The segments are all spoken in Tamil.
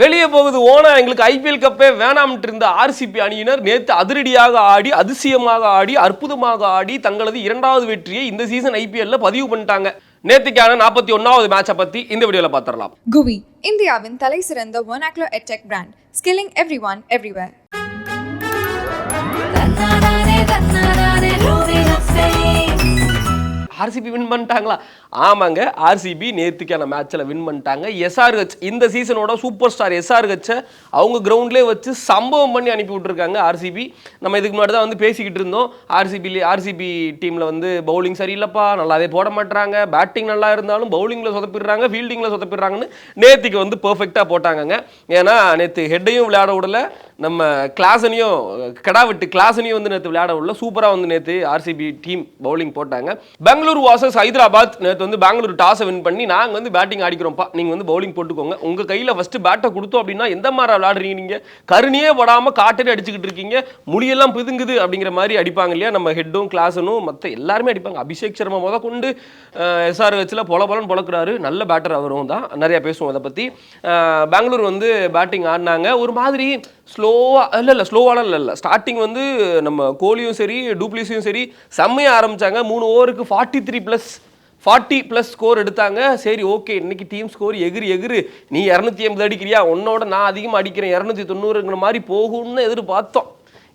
வெளியே போகுது ஓனா எங்களுக்கு ஐபிஎல் கப்பே வேணாம்ட்டு இருந்த ஆர்சிபி அணியினர் நேற்று அதிரடியாக ஆடி அதிசயமாக ஆடி அற்புதமாக ஆடி தங்களது இரண்டாவது வெற்றியை இந்த சீசன் ஐபிஎல்ல பதிவு பண்ணிட்டாங்க. நேற்றுக்கான 41வது மேட்சை பத்தி இந்த வீடியோல பார்த்துடலாம். குவி இந்தியாவின் தலை சிறந்த vernacular edtech brand, skilling everyone everywhere. RCB win பண்ணிட்டாங்களா? ஆமாங்க, ஆர்சிபி நேற்றுக்கான மேட்ச்சில் வின் பண்ணிட்டாங்க. எஸ்ஆர்ஹெச் இந்த சீசனோட சூப்பர் ஸ்டார் எஸ்ஆர்ஹெச்சை அவங்க கிரவுண்ட்லேயே வச்சு சம்பவம் பண்ணி அனுப்பி விட்டுருக்காங்க ஆர்சிபி. நம்ம இதுக்கு முன்னாடி தான் வந்து பேசிக்கிட்டு இருந்தோம், ஆர்சிபி டீமில் வந்து பவுலிங் சரியில்லைப்பா, நல்லாவே போட மாட்டுறாங்க, பேட்டிங் நல்லா இருந்தாலும் பவுலிங்கில் சொதப்பிடுறாங்க, ஃபீல்டிங்கில் சொதப்பிடுறாங்கன்னு. நேற்றுக்கு வந்து பர்ஃபெக்டாக போட்டாங்கங்க. ஏன்னா நேற்று ஹெட்டையும் விளையாட விடல, நம்ம கிளாஸனையும் கடாவிட்டு கிளாஸனையும் வந்து நேற்று விளையாட விடல. சூப்பராக வந்து நேற்று ஆர்சிபி டீம் பவுலிங் போட்டாங்க. பெங்களூர் வாசஸ் ஹைதராபாத் நேற்று வந்து பெங்களூர் டாஸை வின் பண்ணி நாங்கள் வந்து பேட்டிங் ஆடிக்கிறோம்ப்பா, நீங்கள் வந்து பவுலிங் போட்டுக்கோங்க, உங்கள் கையில் ஃபஸ்ட்டு பேட்டை கொடுத்தோம் அப்படின்னா எந்த மாதிரி விளையாடுறீங்க, நீங்கள் கருணியே படாமல் காட்டே அடிச்சுக்கிட்டு இருக்கீங்க, முடியெல்லாம் பிதுங்குது அப்படிங்கிற மாதிரி அடிப்பாங்க இல்லையா நம்ம ஹெட்டும் கிளாஸனும் மற்ற எல்லாருமே அடிப்பாங்க. அபிஷேக் சர்மா முத கொண்டு எஸ்ஆர்ஹெச்சில் பொலன்னு பொழக்கிறாரு, நல்ல பேட்டர் அவரும் தான், நிறையா பேசுவோம் அதை பற்றி. பெங்களூர் வந்து பேட்டிங் ஆடினாங்க ஒரு மாதிரி ஸ்லோவாக இல்லை ஸ்டார்டிங் வந்து நம்ம கோலியும் சரி டூப்ளிஸையும் சரி செம்மையாக ஆரம்பித்தாங்க. 3 ஓவருக்கு 40+ ஸ்கோர் எடுத்தாங்க. சரி ஓகே, இன்னைக்கு டீம் ஸ்கோர் எகிரு நீ 280 அடிக்கிறியா, உன்னோட நான் அதிகமாக அடிக்கிறேன் 290ங்கிற மாதிரி போகும்னு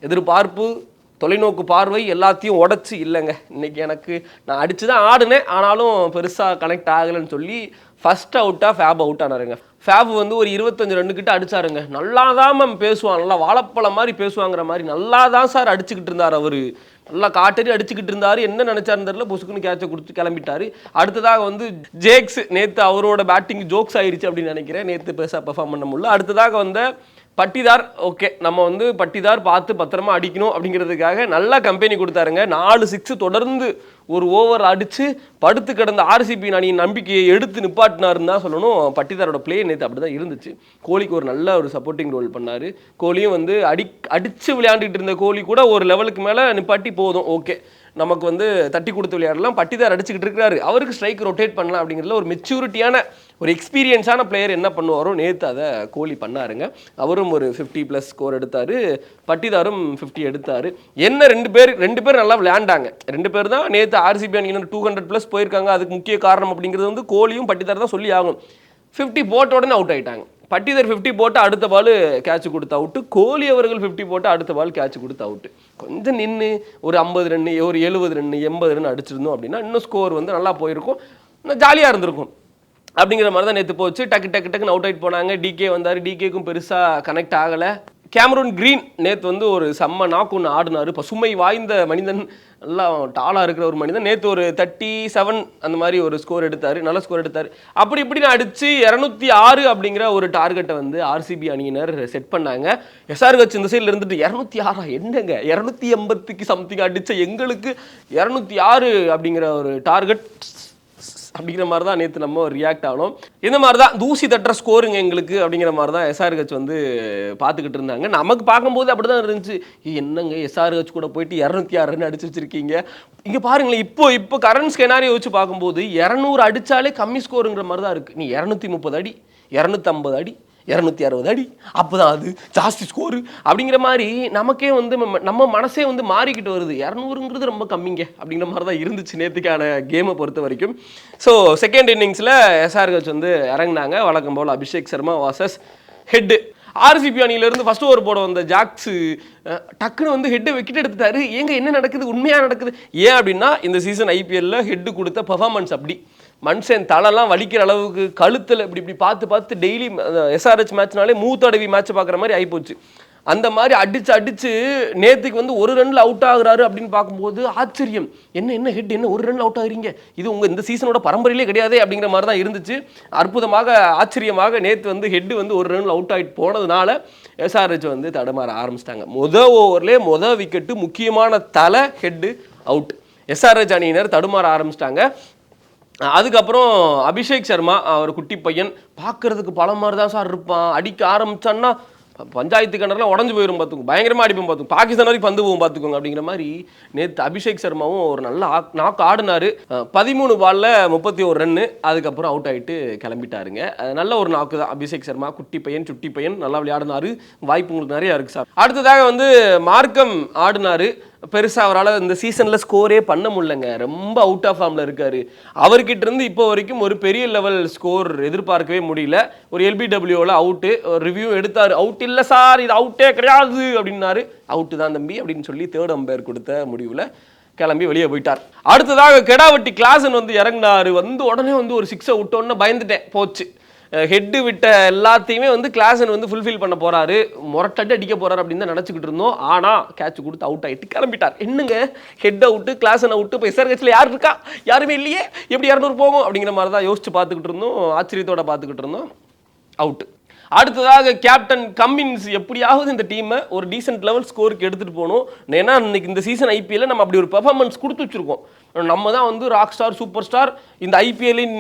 எதிர்பார்ப்பு தொலைநோக்கு பார்வை எல்லாத்தையும் உடச்சி இல்லைங்க. இன்றைக்கி எனக்கு நான் அடித்து தான் ஆடினேன், ஆனாலும் பெருசாக கனெக்ட் ஆகலைன்னு சொல்லி ஃபஸ்ட் அவுட்டாக ஃபேப் அவுட் ஆனாருங்க. ஃபேப் வந்து ஒரு 25 ரன்னு கிட்ட அடித்தாருங்க. நல்லா தான் மேம் பேசுவான், நல்லா வாழைப்பழம் மாதிரி பேசுவாங்கிற மாதிரி நல்லா தான் சார் அடிச்சுக்கிட்டு இருந்தார் அவர், நல்லா காட்டறி அடிச்சுக்கிட்டு இருந்தார். என்ன நினச்சாருன்னு தெரியல, பொசுக்குன்னு கேட்சை கொடுத்து கிளம்பிட்டார். அடுத்ததாக வந்து ஜேக்ஸ் நேற்று அவரோட பேட்டிங் ஜோக்ஸ் ஆயிடுச்சு அப்படின்னு நினைக்கிறேன், நேற்று பெருசாக பெர்ஃபார்ம் பண்ண முடியல. அடுத்ததாக வந்த பட்டிதார், ஓகே நம்ம வந்து பட்டிதார் பார்த்து பத்திரமா அடிக்கணும் அப்படிங்கிறதுக்காக நல்லா கம்பெனி கொடுத்தாருங்க. 4 6 தொடர்ந்து ஒரு ஓவர் அடித்து படுத்து கிடந்த ஆர்சிபி அணியின் நம்பிக்கையை எடுத்து நிப்பாட்டினாருன்னு தான் சொல்லணும். பட்டிதாரோட பிளே நேற்று அப்படி தான் இருந்துச்சு. கோலிக்கு ஒரு நல்ல ஒரு சப்போர்ட்டிங் ரோல் பண்ணார். கோலியும் வந்து அடித்து விளையாண்டுட்டு இருந்த கோலி கூட ஒரு லெவலுக்கு மேலே நிப்பாட்டி போதும், ஓகே நமக்கு வந்து தட்டி கொடுத்து விளையாடலாம், பட்டிதார் அடிச்சுக்கிட்டு இருக்கிறாரு, அவருக்கு ஸ்ட்ரைக் ரொட்டேட் பண்ணலாம் அப்படிங்கிறதுல ஒரு மெச்சூரிட்டியான ஒரு எக்ஸ்பீரியன்ஸான பிளேயர் என்ன பண்ணுவாரோ நேற்று அதை கோலி பண்ணாருங்க. அவரும் ஒரு 50+ ஸ்கோர் எடுத்தார், பட்டிதாரும் 50 எடுத்தார். என்ன ரெண்டு பேர் நல்லா விளையாண்டாங்க. 2 பேர் தான் நேற்று ஆர்சிபி அணியினர் 200+ போயிருக்காங்க. அதுக்கு முக்கிய காரணம் அப்படிங்கிறது வந்து கோலியும் பட்டிதார் தான் சொல்லி ஆகும். 50 போட்ட உடனே அவுட் ஆகிட்டாங்க. பட்டிதர் 50 போட்டு அடுத்த பால் கேட்ச் கொடுத்து அவுட்டு, கோலி அவர்கள் 50 போட்டு அடுத்த பால் கேட்ச் கொடுத்து அவுட்டு. கொஞ்சம் நின்று ஒரு 50 ரன் ஒரு 70 ரன் 80 ரன் அடிச்சிருந்தோம் அப்படின்னா இன்னும் ஸ்கோர் வந்து நல்லா போயிருக்கும், ஜாலியாக இருந்திருக்கும். அப்படிங்கிற மாதிரி தான் நேற்று போச்சு. டக்குன்னு அவுட் ஆகிட்டு போனாங்க. டிகே வந்தார், டிகேக்கும் பெருசாக கனெக்ட் ஆகலை. கேமரூன் கிரீன் நேற்று வந்து ஒரு செம்ம நாக்கு ஒன்று ஆடினார். பசுமை வாய்ந்த மனிதன், நல்லா டாலாக இருக்கிற ஒரு மனிதன். நேற்று ஒரு 37 அந்த மாதிரி ஒரு ஸ்கோர் எடுத்தார், நல்ல ஸ்கோர் எடுத்தார். அப்படி இப்படின்னு அடித்து 206 அப்படிங்கிற ஒரு டார்கெட்டை வந்து ஆர்சிபி அணியினர் செட் பண்ணாங்க. எஸ்ஆர்ஹெச் இந்த சைடில் இருந்துட்டு 206 என்னங்க 280க்கு சம்திங் அடித்த எங்களுக்கு 206 அப்படிங்கிற ஒரு டார்கெட் அப்படிங்கிற மாதிரி தான் நேற்று நம்ம ரியாக்ட் ஆகணும். இந்த மாதிரி தான் தூசி தட்டுற ஸ்கோருங்க எங்களுக்கு அப்படிங்கிற மாதிரி தான் எஸ்ஆர்ஹெச் வந்து பார்த்துக்கிட்டு இருந்தாங்க. நமக்கு பார்க்கும்போது அப்படி தான் இருந்துச்சு, என்னங்க எஸ்ஆர்ஹெச் கூட போயிட்டு 206 ரன் அடிச்சு வச்சிருக்கீங்க. இங்கே பாருங்களேன், இப்போ கரண்ட் ஸ்கெனாரியை வச்சு பார்க்கும்போது 200 அடித்தாலே கம்மி ஸ்கோருங்கிற மாதிரி தான் இருக்குது. நீ 230 அடி 250 அடி 260 அடி அப்போதான் அது ஜாஸ்தி ஸ்கோரு அப்படிங்கிற மாதிரி நமக்கே வந்து நம்ம மனசே வந்து மாறிக்கிட்டு வருது. 200ங்கிறது ரொம்ப கம்மிங்க அப்படிங்கிற மாதிரி தான் இருந்துச்சு நேற்றுக்கான கேமை பொறுத்த வரைக்கும். ஸோ செகண்ட் இன்னிங்ஸில் எஸ்ஆர்ஹெச் வந்து இறங்கினாங்க. வழக்கம் போல் Abhishek Sharma versus Head. RCB அணியிலேருந்து ஃபஸ்ட் ஓவர் போட வந்த ஜாக்ஸு டக்குன்னு வந்து ஹெட்டை விக்கெட் எடுத்துட்டாரு. ஏங்க என்ன நடக்குது, உண்மையாக நடக்குது ஏன் அப்படின்னா இந்த சீசன் ஐபிஎல்லில் ஹெட்டு கொடுத்த பர்ஃபார்மன்ஸ் அப்படி மனுஷன் தலைலாம் வலிக்கிற அளவுக்கு கழுத்தில் இப்படி பார்த்து டெய்லி எஸ்ஆர்ஹெச் மேட்ச்னாலே மூத்தடவி மேட்ச் பார்க்குற மாதிரி ஆகிப்போச்சு. அந்த மாதிரி அடித்து நேற்றுக்கு வந்து 1 ரன்னில் அவுட் ஆகுறாரு அப்படின்னு பார்க்கும்போது ஆச்சரியம், என்ன ஹெட் என்ன 1 ரன்னில் அவுட் ஆகுறீங்க, இது உங்கள் இந்த சீசனோட பரம்பரையிலே கிடையாதே அப்படிங்கிற மாதிரி தான் இருந்துச்சு. அற்புதமாக ஆச்சரியமாக நேற்று வந்து ஹெட்டு வந்து 1 ரன்னில் அவுட் ஆகிட்டு போனதுனால எஸ்ஆர்ஹெச் வந்து தடுமாற ஆரம்பிச்சிட்டாங்க. ஓவர்லேயே விக்கெட்டு முக்கியமான தலை ஹெட்டு அவுட். எஸ்ஆர்ஹெச் அணியினர் தடுமாற ஆரம்பிச்சிட்டாங்க. அதுக்கப்புறம் அபிஷேக் சர்மா அவர் குட்டி பையன் பார்க்கறதுக்கு பல மாதிரி தான் சார் இருப்பான், அடிக்க ஆரம்பிச்சான்னா பஞ்சாயத்து கிணறுலாம் உடஞ்சு போயிடும் பார்த்துக்கோங்க, பயங்கரமாக அடிப்போம் பார்த்துக்கோங்க, பாகிஸ்தான் வரைக்கும் பந்து போகும் பார்த்துக்கோங்க அப்படிங்கிற மாதிரி நேற்று அபிஷேக் சர்மாவும் ஒரு நல்ல நாக்கு ஆடினாரு. 13 பால்ல 31 ரன்னு, அதுக்கப்புறம் அவுட் ஆகிட்டு கிளம்பிட்டாருங்க. நல்ல ஒரு நாக்கு தான் அபிஷேக் சர்மா. குட்டி பையன் சுட்டி பையன் நல்லா விளையாடினாரு. வாய்ப்பு உங்களுக்கு நிறையா இருக்குது சார். அடுத்ததாக வந்து மார்க்கம் ஆடினாரு. பெருசாக அவரால் இந்த சீசனில் ஸ்கோரே பண்ண முடியலங்க, ரொம்ப அவுட் ஆஃப் ஃபார்மில் இருக்கார். அவர்கிட்ட இருந்து இப்போ வரைக்கும் ஒரு பெரிய லெவல் ஸ்கோர் எதிர்பார்க்கவே முடியல. ஒரு எல்பிடபிள்யூவில் அவுட்டு, ரிவ்யூ எடுத்தார். அவுட் இல்லை சார், இது அவுட்டே கிடையாது அப்படின்னாரு. அவுட்டு தான் தம்பி அப்படின்னு சொல்லி தேர்ட் அம்பையர் கொடுத்த முடிவில் கிளம்பி வெளியே போயிட்டார். அடுத்ததாக கெடாவட்டி கிளாசன் வந்து இறங்கினார். வந்து உடனே வந்து ஒரு 6 விட்டோன்னு பயந்துட்டேன், போச்சு. ஹெட்டு விட்ட எல்லாத்தையுமே வந்து கிளாசன் வந்து ஃபுல்ஃபில் பண்ண போறாரு, முரட்டடி அடிக்க போறாரு அப்படின்னு தான் நினச்சிக்கிட்டு இருந்தோம். ஆனால் கேட்ச் கொடுத்து அவுட் ஆகிட்டு கிளம்பிட்டார். என்னங்க ஹெட் அவுட்டு, கிளாசன் அவுட்டு, இப்போ எஸ்ஆர்ஹெச்சில் யார் இருக்கா, யாருமே இல்லையே, எப்படி 200 போகும் அப்படிங்கிற மாதிரி தான் யோசிச்சு பார்த்துக்கிட்டு இருந்தோம், ஆச்சரியத்தோட பார்த்துக்கிட்டு இருந்தோம். அவுட்டு. அடுத்ததாக கேப்டன் கம்மின்ஸ் எப்படியாவது இந்த டீமை ஒரு டீசென்ட் லெவல் ஸ்கோருக்கு எடுத்துகிட்டு போகணும். ஏன்னா இன்னைக்கு இந்த சீசன் ஐபிஎல்ல நம்ம அப்படி ஒரு பெர்ஃபார்மன்ஸ் கொடுத்து வச்சுருக்கோம். நம்ம தான் வந்து ராக் ஸ்டார், சூப்பர் ஸ்டார், இந்த ஐபிஎல்லின்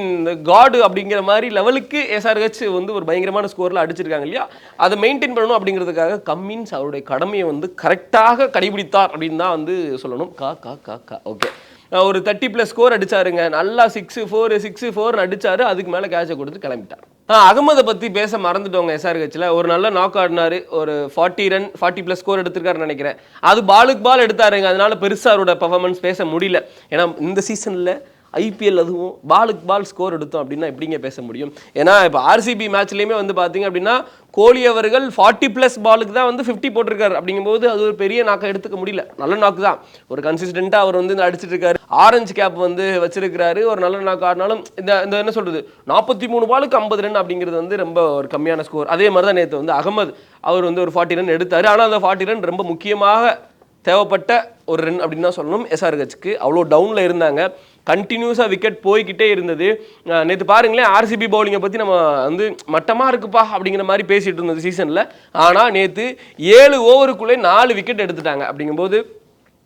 காடு அப்படிங்கிற மாதிரி லெவலுக்கு எஸ்ஆர்ஹெச் வந்து ஒரு பயங்கரமான ஸ்கோரில் அடிச்சிருக்காங்க இல்லையா, அதை மெயின்டைன் பண்ணணும் அப்படிங்கிறதுக்காக கம்மின்ஸ் அவருடைய கடமையை வந்து கரெக்டாக கடைபிடித்தார் அப்படின்னு தான் வந்து சொல்லணும். ஓகே, ஒரு 30+ ஸ்கோர் அடிச்சாருங்க. நல்லா 6-4 அடிச்சாரு. அதுக்கு மேலே கேட்சை கொடுத்து கிளம்பிட்டார். அகமதை பற்றி பேச மறந்துட்டோங்க. எஸ்ஆர்ஹெச்சில் ஒரு நல்ல நாக் ஆடினாரு. ஒரு 40 ரன் 40+ ஸ்கோர் எடுத்திருக்காருன்னு நினைக்கிறேன். அது பாலுக்கு பால் எடுத்தாருங்க. அதனால பெருசாக அவரோட பர்ஃபார்மன்ஸ் பேச முடியல. ஏன்னா இந்த சீசனில் ஐபிஎல் அதுவும் பாலுக்கு பால் ஸ்கோர் எடுத்தோம் அப்படின்னா எப்படிங்க பேச முடியும்? ஏன்னா இப்போ ஆர்சிபி மேட்ச்லேயுமே வந்து பார்த்தீங்க அப்படின்னா கோலி அவர்கள் 40+ பாலுக்கு தான் வந்து 50 போட்டிருக்காரு. அப்படிங்கும்போது அது ஒரு பெரிய நாக்கை எடுத்துக்க முடியல. நல்ல நாக்கு தான், ஒரு கன்சிஸ்டண்ட்டாக அவர் வந்து அடிச்சிட்டு இருக்காரு. ஆரஞ்சு கேப் வந்து வச்சிருக்கிறாரு. ஒரு நல்ல நாக்கு ஆடினாலும் இந்த என்ன சொல்றது, 43 பாலுக்கு 50 ரன் அப்படிங்கிறது வந்து ரொம்ப ஒரு கம்மியான ஸ்கோர். அதே மாதிரி தான் நேற்று வந்து அகமது அவர் வந்து ஒரு 40 ரன் எடுத்தார். ஆனால் அந்த 40 ரன் ரொம்ப முக்கியமாக தேவைப்பட்ட ஒரு ரன் அப்படின்னு தான் சொல்லணும். எஸ்ஆர்ஹெச்க்கு அவ்வளோ டவுனில் இருந்தாங்க. கண்டினியூஸாக விக்கெட் போய்கிட்டே இருந்தது. நேற்று பாருங்களேன், ஆர்சிபி பவுலிங்கை பற்றி நம்ம வந்து மட்டமாக இருக்குப்பா அப்படிங்கிற மாதிரி பேசிகிட்டு இருந்தது சீசனில். ஆனால் நேற்று 7 ஓவருக்குள்ளே 4 விக்கெட் எடுத்துட்டாங்க. அப்படிங்கும்போது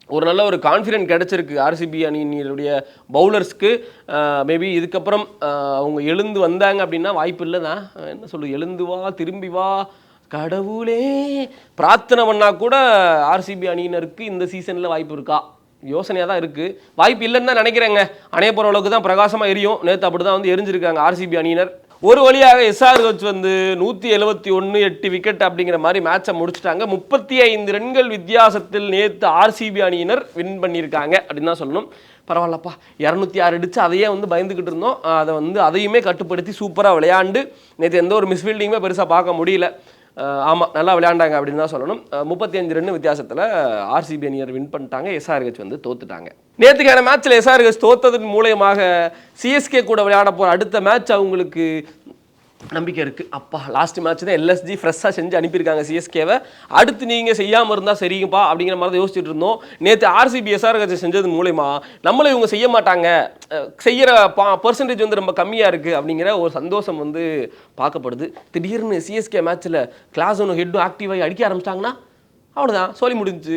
ஒரு நல்ல ஒரு கான்ஃபிடென்ட் கிடச்சிருக்கு ஆர்சிபி அணியினுடைய பவுலர்ஸ்க்கு. மேபி இதுக்கப்புறம் அவங்க எழுந்து வந்தாங்க அப்படின்னா வாய்ப்பு இல்லை தான். என்ன சொல்லுது, எழுந்து வா, திரும்பி வா கடவுளே பிரார்த்தனை பண்ணால் கூட ஆர்சிபி அணியினருக்கு இந்த சீசனில் வாய்ப்பு இருக்கா, யோசனையாக தான் இருக்குது. வாய்ப்பு இல்லைன்னு தான் நினைக்கிறேங்க. அணைய போகிற அளவுக்கு தான் பிரகாசமாக எரியும். நேற்று அப்படி தான் வந்து எரிஞ்சிருக்காங்க ஆர்சிபி அணியினர். ஒரு வழியாக எஸ்ஆர்ஹெச் வந்து 171 8 விக்கெட் அப்படிங்கிற மாதிரி மேட்சை முடிச்சுட்டாங்க. 35 ரன்கள் வித்தியாசத்தில் நேற்று ஆர்சிபி அணியினர் வின் பண்ணியிருக்காங்க அப்படின்னு தான் சொல்லணும். பரவாயில்லப்பா, 206 அடிச்சு அதையே வந்து பயந்துக்கிட்டு இருந்தோம். அதை வந்து அதையுமே கட்டுப்படுத்தி சூப்பராக விளையாண்டு நேற்று எந்த ஒரு மிஸ்ஃபீல்டிங்குமே பெருசாக பார்க்க முடியல. ஆமாம், நல்லா விளையாண்டாங்க அப்படின்னு தான் சொல்லணும். 35 ரன் வித்தியாசத்தில் ஆர்சிபி அணியர் வின் பண்ணிட்டாங்க. எஸ்ஆர்ஹெச் வந்து தோத்துட்டாங்க. நேற்றுக்கான மேட்ச்சில் எஸ்ஆர்ஹெச் தோத்ததன் மூலயமாக சிஎஸ்கே கூட விளையாட போகிற அடுத்த மேட்ச் அவங்களுக்கு நம்பிக்கை இருக்குது. அப்பா, லாஸ்ட் மேட்ச் தான் எல்எஸ்ஜி ஃப்ரெஷ்ஷாக செஞ்சு அனுப்பியிருக்காங்க சிஎஸ்கேவை. அடுத்து நீங்கள் செய்யாமல் இருந்தால் சரிங்கப்பா அப்படிங்கிற மாதிரி தான் யோசிச்சுட்டு இருந்தோம். நேற்று ஆர்சிபி எஸ்ஆர்ஹெச் செஞ்சது மூலயமா நம்மளை இவங்க செய்ய மாட்டாங்க, செய்கிற பர்சன்டேஜ் வந்து ரொம்ப கம்மியாக இருக்குது அப்படிங்கிற ஒரு சந்தோஷம் வந்து பார்க்கப்படுது. திடீர்னு சிஎஸ்கே மேட்ச்சில் கிளாஸனும் ஹெட்டும் ஆக்டிவாகி அடிக்க ஆரம்பிச்சிட்டாங்கன்னா அவ்வளோதான், சொல்லி முடிஞ்சு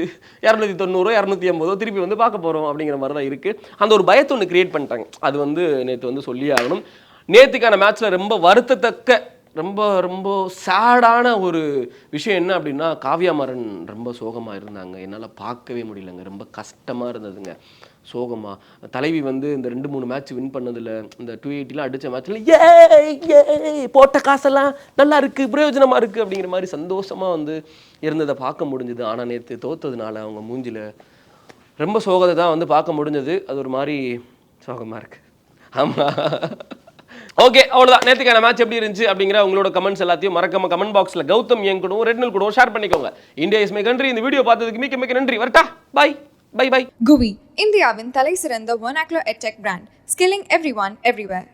290 280 திருப்பி வந்து பார்க்க போகிறோம் அப்படிங்கிற மாதிரி தான் இருக்குது. அந்த ஒரு பயத்தை ஒன்று கிரியேட் பண்ணிட்டாங்க. அது வந்து நேற்று வந்து சொல்லி ஆகணும். நேற்றுக்கான மேட்ச்சில் ரொம்ப வருத்தத்தக்க, ரொம்ப ரொம்ப சேடான ஒரு விஷயம் என்ன அப்படின்னா, காவ்யா மாறன் ரொம்ப சோகமாக இருந்தாங்க. என்னால் பார்க்கவே முடியலங்க, ரொம்ப கஷ்டமாக இருந்ததுங்க. சோகமாக தலைவி வந்து இந்த 2-3 மேட்ச் வின் பண்ணதில், இந்த 280 அடித்த மேட்ச்சில் ஏ போட்ட காசெல்லாம் நல்லா இருக்குது, பிரயோஜனமாக இருக்குது அப்படிங்கிற மாதிரி சந்தோஷமாக வந்து இருந்ததை பார்க்க முடிஞ்சுது. ஆனால் நேற்று தோத்ததுனால அவங்க மூஞ்சில் ரொம்ப சோகத்தை தான் வந்து பார்க்க முடிஞ்சது. அது ஒரு மாதிரி சோகமாக இருக்குது. ஆமாம், ஓகே, அவ்வளோதான். நேற்றுக்கான மேட்ச் எப்படி இருந்துச்சு அப்படிங்கிற உங்களோட கமெண்ட்ஸ் எல்லாத்தையும் மறக்காம கமெண்ட் பாக்ஸில் கௌதம் என் கூடவும் ரெட்னல் கூடவும் ஷேர் பண்ணிக்கோங்க. India is my country. இந்த வீடியோ பார்த்ததுக்கு மிக்க மிக்க நன்றி. வரட்டா, பை பை பை. GUI, இந்தியாவின் தலை சிறந்த vernacular edtech brand, skilling everyone everywhere.